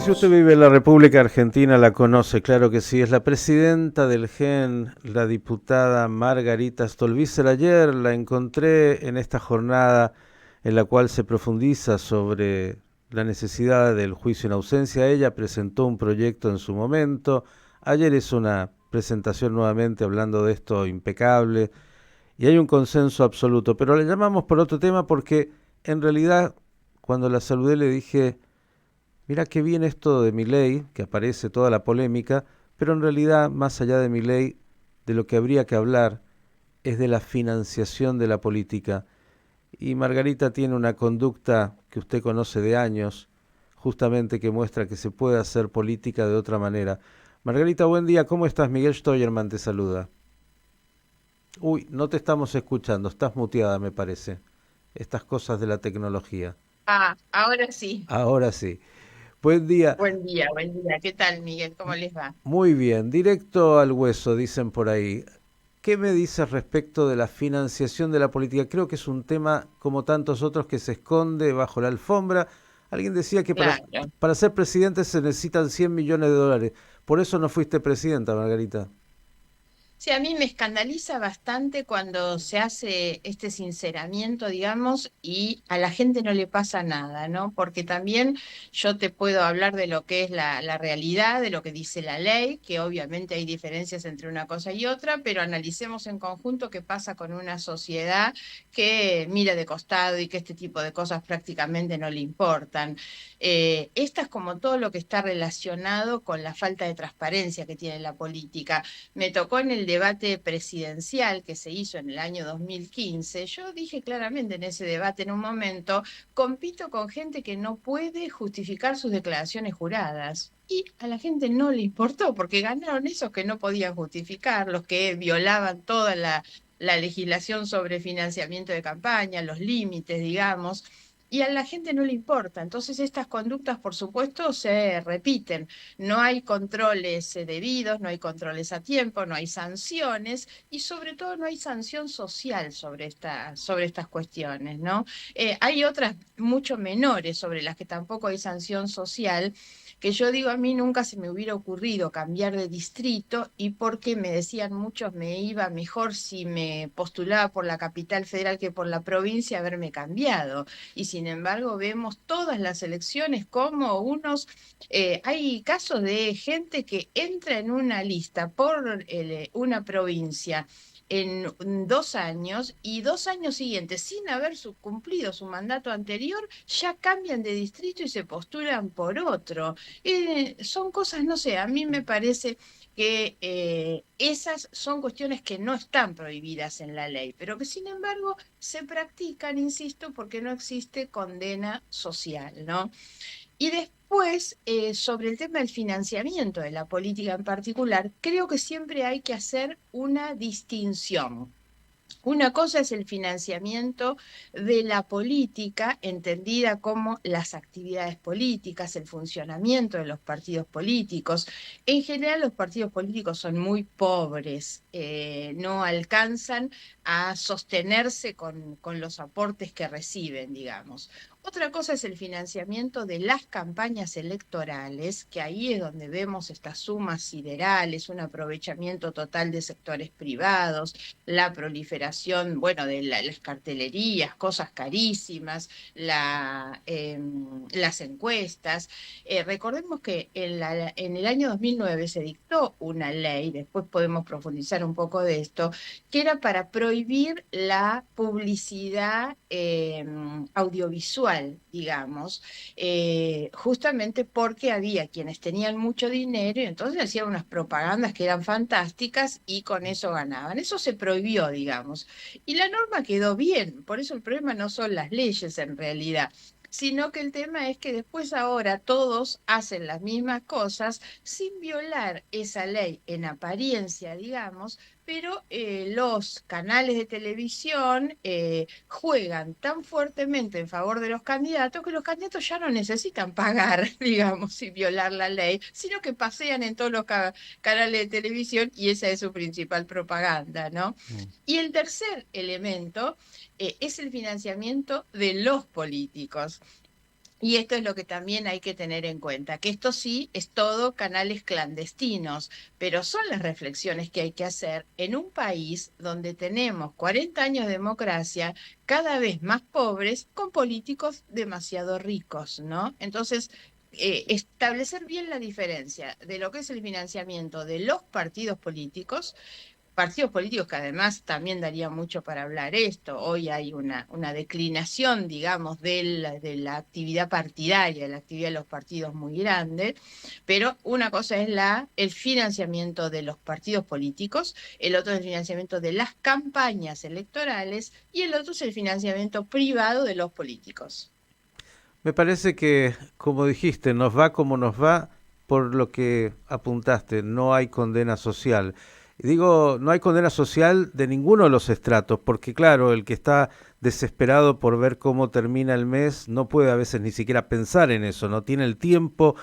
Si usted vive en la República Argentina, la conoce, claro que sí. Es la presidenta del GEN, la diputada Margarita Stolbizer. Ayer la encontré en esta jornada en la cual se profundiza sobre la necesidad del juicio en ausencia. Ella presentó un proyecto en su momento. Ayer hizo una presentación nuevamente hablando de esto impecable y hay un consenso absoluto. Pero le llamamos por otro tema porque en realidad cuando la saludé le dije: mira qué bien esto de Milei, que aparece toda la polémica, pero en realidad, más allá de Milei, de lo que habría que hablar es de la financiación de la política. Y Margarita tiene una conducta que usted conoce de años, justamente que muestra que se puede hacer política de otra manera. Margarita, buen día, ¿cómo estás? Miguel Steuermann te saluda. Uy, no te estamos escuchando, estás muteada, me parece. Estas cosas de la tecnología. Ahora sí. Ahora sí. Buen día. Buen día, buen día. ¿Qué tal, Miguel? ¿Cómo les va? Muy bien, directo al hueso, dicen por ahí. ¿Qué me dices respecto de la financiación de la política? Creo que es un tema, como tantos otros, que se esconde bajo la alfombra. Alguien decía que Claro. para ser presidente se necesitan 100 millones de dólares. Por eso no fuiste presidenta, Margarita. Sí, a mí me escandaliza bastante cuando se hace este sinceramiento, digamos, y a la gente no le pasa nada, ¿no? Porque también yo te puedo hablar de lo que es la realidad, de lo que dice la ley, que obviamente hay diferencias entre una cosa y otra, pero analicemos en conjunto qué pasa con una sociedad que mira de costado y que este tipo de cosas prácticamente no le importan. Esta es como todo lo que está relacionado con la falta de transparencia que tiene la política. Me tocó en el debate presidencial que se hizo en el año 2015. Yo dije claramente en ese debate en un momento, compito con gente que no puede justificar sus declaraciones juradas. Y a la gente no le importó, porque ganaron esos que no podían justificar, los que violaban toda la legislación sobre financiamiento de campaña, los límites, digamos. Y a la gente no le importa. Entonces estas conductas, por supuesto, se repiten. No hay controles debidos, no hay controles a tiempo, no hay sanciones y sobre todo no hay sanción social sobre estas cuestiones, ¿no? Hay otras mucho menores sobre las que tampoco hay sanción social, que yo digo, a mí nunca se me hubiera ocurrido cambiar de distrito y porque me decían muchos me iba mejor si me postulaba por la capital federal que por la provincia haberme cambiado. Y sin embargo vemos todas las elecciones como hay casos de gente que entra en una lista por una provincia en 2 años y 2 años siguientes, sin haber cumplido su mandato anterior, ya cambian de distrito y se postulan por otro. Son cosas, no sé, a mí me parece que esas son cuestiones que no están prohibidas en la ley, pero que sin embargo se practican, insisto, porque no existe condena social, ¿no? Y después, sobre el tema del financiamiento de la política en particular, creo que siempre hay que hacer una distinción. Una cosa es el financiamiento de la política, entendida como las actividades políticas, el funcionamiento de los partidos políticos. En general, los partidos políticos son muy pobres, no alcanzan a sostenerse con los aportes que reciben, digamos. Otra cosa es el financiamiento de las campañas electorales, que ahí es donde vemos estas sumas siderales, un aprovechamiento total de sectores privados, la proliferación, bueno, de las cartelerías, cosas carísimas, las encuestas. Recordemos que en el año 2009 se dictó una ley, después podemos profundizar un poco de esto, que era para prohibir la publicidad audiovisual, digamos, justamente porque había quienes tenían mucho dinero y entonces hacían unas propagandas que eran fantásticas y con eso ganaban. Eso se prohibió, digamos. Y la norma quedó bien, por eso el problema no son las leyes en realidad, sino que el tema es que después ahora todos hacen las mismas cosas sin violar esa ley en apariencia, digamos, pero los canales de televisión juegan tan fuertemente en favor de los candidatos que los candidatos ya no necesitan pagar, digamos, y violar la ley, sino que pasean en todos los canales de televisión y esa es su principal propaganda, ¿no? Mm. Y el tercer elemento es el financiamiento de los políticos. Y esto es lo que también hay que tener en cuenta, que esto sí es todo canales clandestinos, pero son las reflexiones que hay que hacer en un país donde tenemos 40 años de democracia, cada vez más pobres, con políticos demasiado ricos, ¿no? Entonces, establecer bien la diferencia de lo que es el financiamiento de los partidos políticos que además también daría mucho para hablar esto. Hoy hay una declinación, digamos, de la actividad partidaria, de la actividad de los partidos muy grande, pero una cosa es el financiamiento de los partidos políticos, el otro es el financiamiento de las campañas electorales y el otro es el financiamiento privado de los políticos. Me parece que, como dijiste, nos va como nos va por lo que apuntaste, no hay condena social. Y digo, no hay condena social de ninguno de los estratos, porque claro, el que está desesperado por ver cómo termina el mes no puede a veces ni siquiera pensar en eso, no tiene el tiempo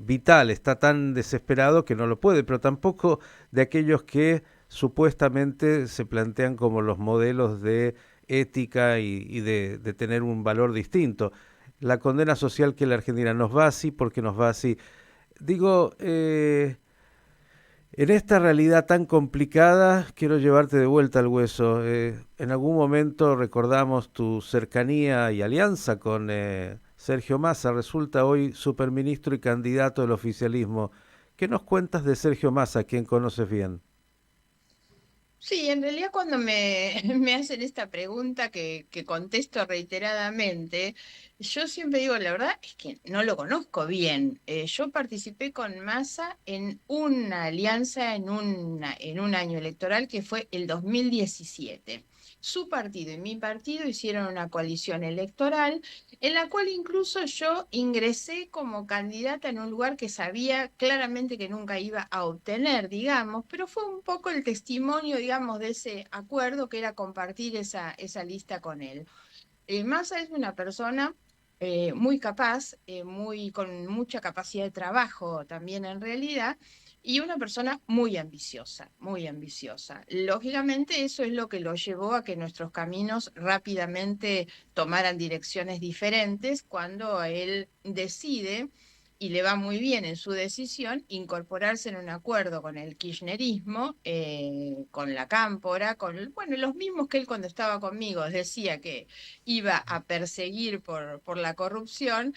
vital, está tan desesperado que no lo puede, pero tampoco de aquellos que supuestamente se plantean como los modelos de ética y de tener un valor distinto. La condena social que la Argentina nos va así porque nos va así. Digo, en esta realidad tan complicada, quiero llevarte de vuelta al hueso. En algún momento recordamos tu cercanía y alianza con Sergio Massa. Resulta hoy superministro y candidato del oficialismo. ¿Qué nos cuentas de Sergio Massa, quien conoces bien? Sí, en realidad cuando me hacen esta pregunta que contesto reiteradamente, yo siempre digo, la verdad es que no lo conozco bien. Yo participé con Massa en una alianza en un año electoral que fue el 2017. Su partido y mi partido hicieron una coalición electoral en la cual incluso yo ingresé como candidata en un lugar que sabía claramente que nunca iba a obtener, digamos, pero fue un poco el testimonio, digamos, de ese acuerdo que era compartir esa lista con él. Massa es una persona muy capaz, con mucha capacidad de trabajo también en realidad, y una persona muy ambiciosa, muy ambiciosa. Lógicamente eso es lo que lo llevó a que nuestros caminos rápidamente tomaran direcciones diferentes cuando él decide, y le va muy bien en su decisión, incorporarse en un acuerdo con el kirchnerismo, con la Cámpora, bueno, los mismos que él cuando estaba conmigo decía que iba a perseguir por la corrupción,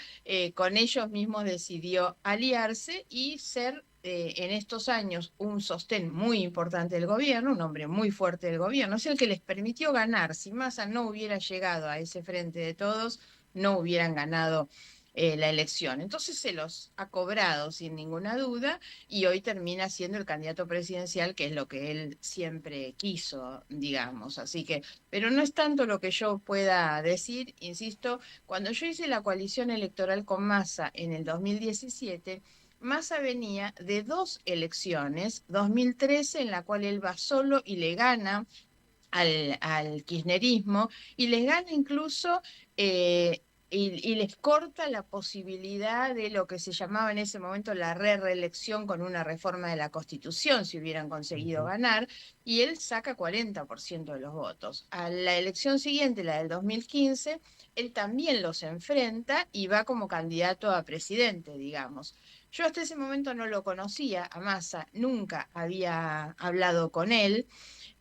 con ellos mismos decidió aliarse y ser en estos años un sostén muy importante del gobierno, un hombre muy fuerte del gobierno, es el que les permitió ganar. Si Massa no hubiera llegado a ese frente de todos, no hubieran ganado la elección. Entonces se los ha cobrado sin ninguna duda y hoy termina siendo el candidato presidencial, que es lo que él siempre quiso, digamos. Así que pero no es tanto lo que yo pueda decir, insisto, cuando yo hice la coalición electoral con Massa en el 2017, Massa venía de dos elecciones, 2013 en la cual él va solo y le gana al kirchnerismo y les gana incluso y les corta la posibilidad de lo que se llamaba en ese momento la reelección con una reforma de la Constitución, si hubieran conseguido Ujú. ganar, y él saca 40% de los votos. A la elección siguiente, la del 2015, él también los enfrenta y va como candidato a presidente, digamos. Yo hasta ese momento no lo conocía a Massa, nunca había hablado con él.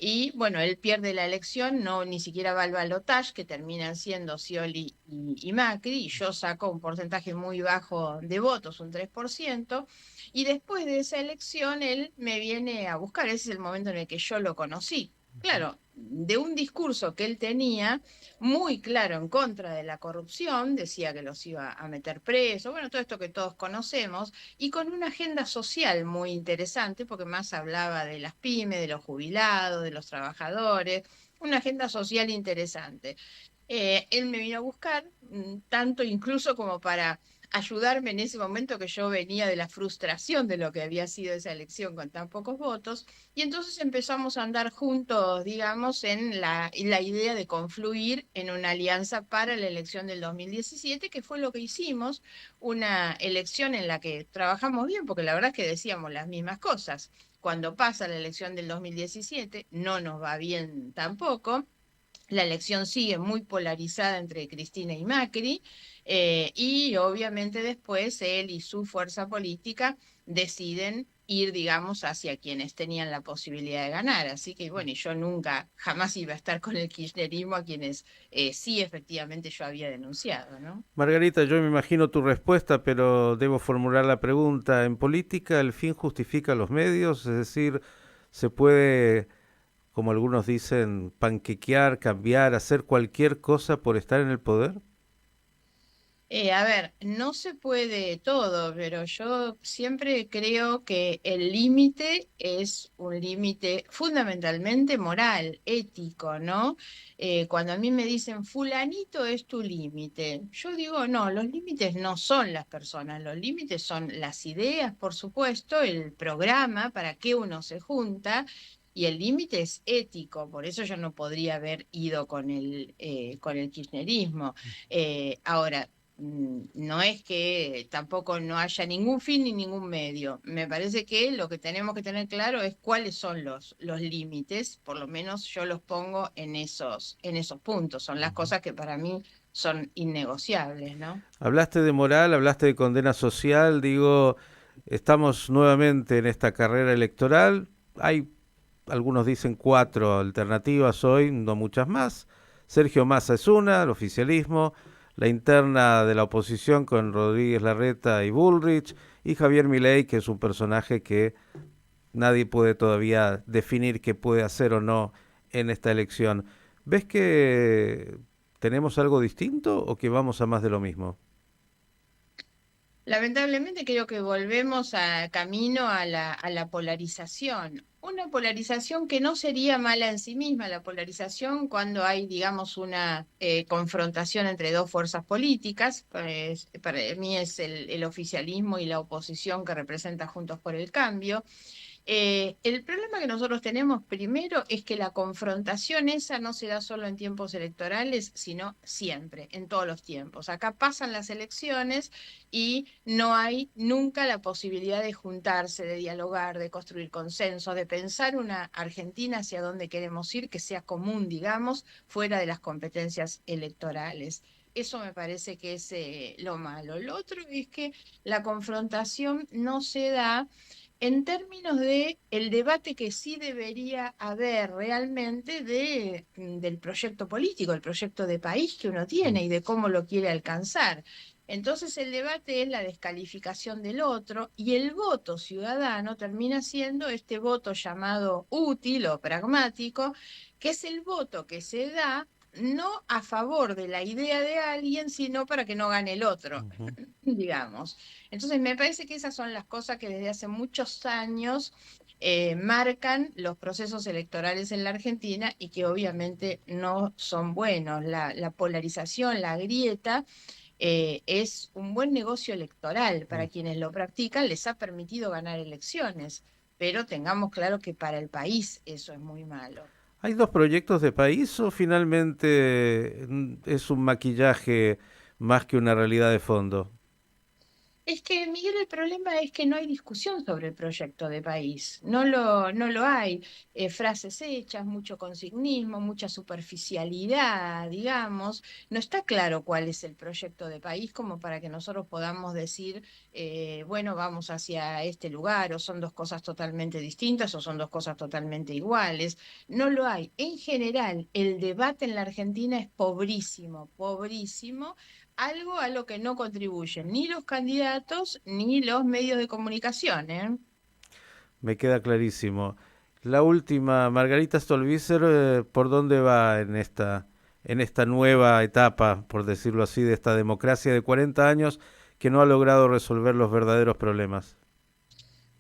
Y bueno, él pierde la elección, no ni siquiera va al balotaje, que terminan siendo Scioli y Macri, y yo saco un porcentaje muy bajo de votos, un 3%, y después de esa elección él me viene a buscar, ese es el momento en el que yo lo conocí. Claro, de un discurso que él tenía muy claro en contra de la corrupción, decía que los iba a meter presos, bueno, todo esto que todos conocemos, y con una agenda social muy interesante, porque más hablaba de las pymes, de los jubilados, de los trabajadores, una agenda social interesante. Él me vino a buscar, tanto incluso como para ayudarme en ese momento que yo venía de la frustración de lo que había sido esa elección con tan pocos votos, y entonces empezamos a andar juntos, digamos, en la idea de confluir en una alianza para la elección del 2017, que fue lo que hicimos, una elección en la que trabajamos bien, porque la verdad es que decíamos las mismas cosas. Cuando pasa la elección del 2017, no nos va bien tampoco. La elección sigue muy polarizada entre Cristina y Macri, y obviamente después él y su fuerza política deciden ir, digamos, hacia quienes tenían la posibilidad de ganar. Así que bueno, y yo nunca, jamás iba a estar con el kirchnerismo a quienes sí efectivamente yo había denunciado, ¿no? Margarita, yo me imagino tu respuesta, pero debo formular la pregunta. ¿En política el fin justifica los medios? Es decir, ¿se puede, como algunos dicen, panquequear, cambiar, hacer cualquier cosa por estar en el poder? A ver, no se puede todo, pero yo siempre creo que el límite es un límite fundamentalmente moral, ético, ¿no? Cuando a mí me dicen, fulanito es tu límite, yo digo, no, los límites no son las personas, los límites son las ideas, por supuesto, el programa, para qué uno se junta. Y el límite es ético, por eso yo no podría haber ido con el kirchnerismo. Ahora, no es que tampoco no haya ningún fin ni ningún medio. Me parece que lo que tenemos que tener claro es cuáles son los límites, por lo menos yo los pongo en esos puntos. Son las cosas que para mí son innegociables, ¿no? Hablaste de moral, hablaste de condena social, digo, estamos nuevamente en esta carrera electoral. Hay, algunos dicen, cuatro alternativas hoy, no muchas más. Sergio Massa es una, el oficialismo, la interna de la oposición con Rodríguez Larreta y Bullrich, y Javier Milei, que es un personaje que nadie puede todavía definir qué puede hacer o no en esta elección. ¿Ves que tenemos algo distinto o que vamos a más de lo mismo? Lamentablemente creo que volvemos a camino a la polarización. Una polarización que no sería mala en sí misma, la polarización cuando hay, digamos, una confrontación entre dos fuerzas políticas. Para mí es el oficialismo y la oposición que representa Juntos por el Cambio. El problema que nosotros tenemos primero es que la confrontación esa no se da solo en tiempos electorales, sino siempre, en todos los tiempos. Acá pasan las elecciones y no hay nunca la posibilidad de juntarse, de dialogar, de construir consensos, de pensar una Argentina hacia dónde queremos ir, que sea común, digamos, fuera de las competencias electorales. Eso me parece que es lo malo. Lo otro es que la confrontación no se da en términos de el debate que sí debería haber realmente del proyecto político, el proyecto de país que uno tiene y de cómo lo quiere alcanzar. Entonces el debate es la descalificación del otro y el voto ciudadano termina siendo este voto llamado útil o pragmático, que es el voto que se da no a favor de la idea de alguien, sino para que no gane el otro, Ujú. digamos. Entonces, me parece que esas son las cosas que desde hace muchos años marcan los procesos electorales en la Argentina y que obviamente no son buenos. La polarización, la grieta, es un buen negocio electoral para quienes lo practican, les ha permitido ganar elecciones, pero tengamos claro que para el país eso es muy malo. ¿Hay dos proyectos de país o finalmente es un maquillaje más que una realidad de fondo? Es que, Miguel, el problema es que no hay discusión sobre el proyecto de país. No lo hay. Frases hechas, mucho consignismo, mucha superficialidad, digamos. No está claro cuál es el proyecto de país como para que nosotros podamos decir, bueno, vamos hacia este lugar, o son dos cosas totalmente distintas, o son dos cosas totalmente iguales. No lo hay. En general, el debate en la Argentina es pobrísimo, pobrísimo, algo a lo que no contribuyen ni los candidatos ni los medios de comunicación, ¿eh? Me queda clarísimo. La última, Margarita Stolbizer, ¿por dónde va en esta nueva etapa, por decirlo así, de esta democracia de 40 años que no ha logrado resolver los verdaderos problemas?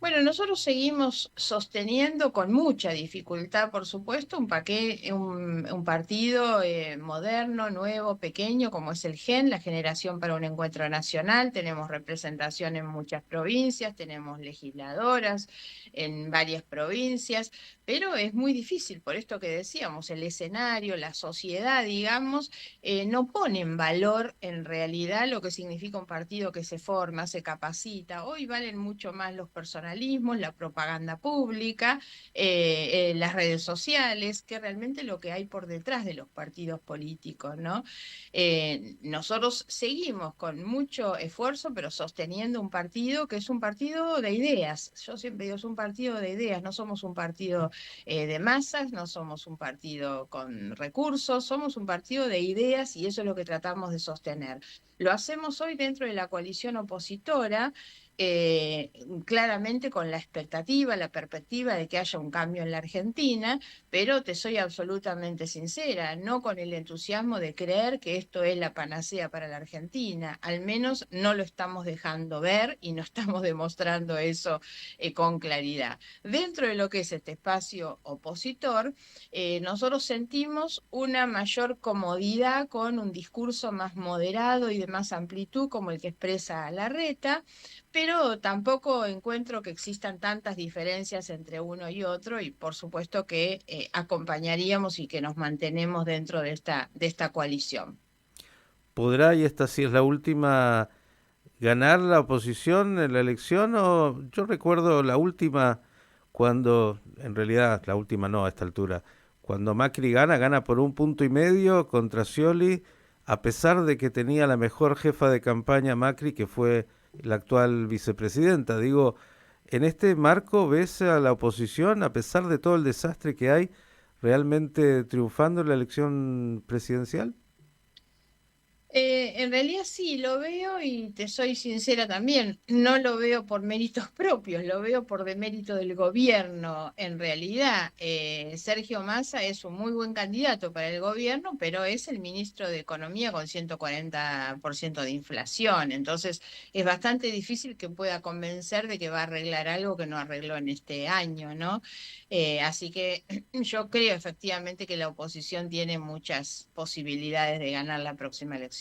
Bueno, nosotros seguimos sosteniendo con mucha dificultad, por supuesto, un partido moderno, nuevo, pequeño, como es el GEN, la Generación para un Encuentro Nacional. Tenemos representación en muchas provincias, tenemos legisladoras en varias provincias, pero es muy difícil, por esto que decíamos, el escenario, la sociedad, digamos, no pone en valor en realidad lo que significa un partido que se forma, se capacita. Hoy valen mucho más los personajes sensacionalismos, la propaganda pública, las redes sociales, que realmente lo que hay por detrás de los partidos políticos, ¿no? Nosotros seguimos con mucho esfuerzo, pero sosteniendo un partido que es un partido de ideas. Yo siempre digo, es un partido de ideas, no somos un partido de masas, no somos un partido con recursos, somos un partido de ideas y eso es lo que tratamos de sostener. Lo hacemos hoy dentro de la coalición opositora, eh, claramente con la expectativa, la perspectiva de que haya un cambio en la Argentina, pero te soy absolutamente sincera, no con el entusiasmo de creer que esto es la panacea para la Argentina, al menos no lo estamos dejando ver y no estamos demostrando eso con claridad. Dentro de lo que es este espacio opositor, nosotros sentimos una mayor comodidad con un discurso más moderado y de más amplitud como el que expresa Larreta, pero tampoco encuentro que existan tantas diferencias entre uno y otro y por supuesto que acompañaríamos y que nos mantenemos dentro de esta coalición. ¿Podrá, y esta sí es la última, ganar la oposición en la elección? O yo recuerdo la última, cuando, en realidad la última no a esta altura, cuando Macri gana, gana por 1,5 puntos contra Scioli, a pesar de que tenía la mejor jefa de campaña Macri, que fue la actual vicepresidenta. Digo, en este marco, ¿ves a la oposición, a pesar de todo el desastre que hay, realmente triunfando en la elección presidencial? En realidad sí, lo veo y te soy sincera también, no lo veo por méritos propios, lo veo por demérito del gobierno. En realidad, Sergio Massa es un muy buen candidato para el gobierno, pero es el ministro de Economía con 140% de inflación, entonces es bastante difícil que pueda convencer de que va a arreglar algo que no arregló en este año, ¿no? Así que yo creo efectivamente que la oposición tiene muchas posibilidades de ganar la próxima elección.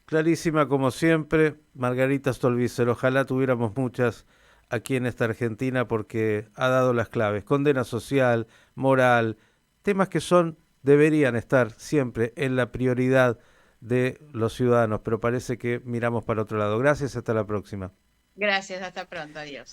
Clarísima como siempre, Margarita Stolbizer. Ojalá tuviéramos muchas aquí en esta Argentina porque ha dado las claves. Condena social, moral, temas que deberían estar siempre en la prioridad de los ciudadanos, pero parece que miramos para otro lado. Gracias, hasta la próxima. Gracias, hasta pronto, adiós.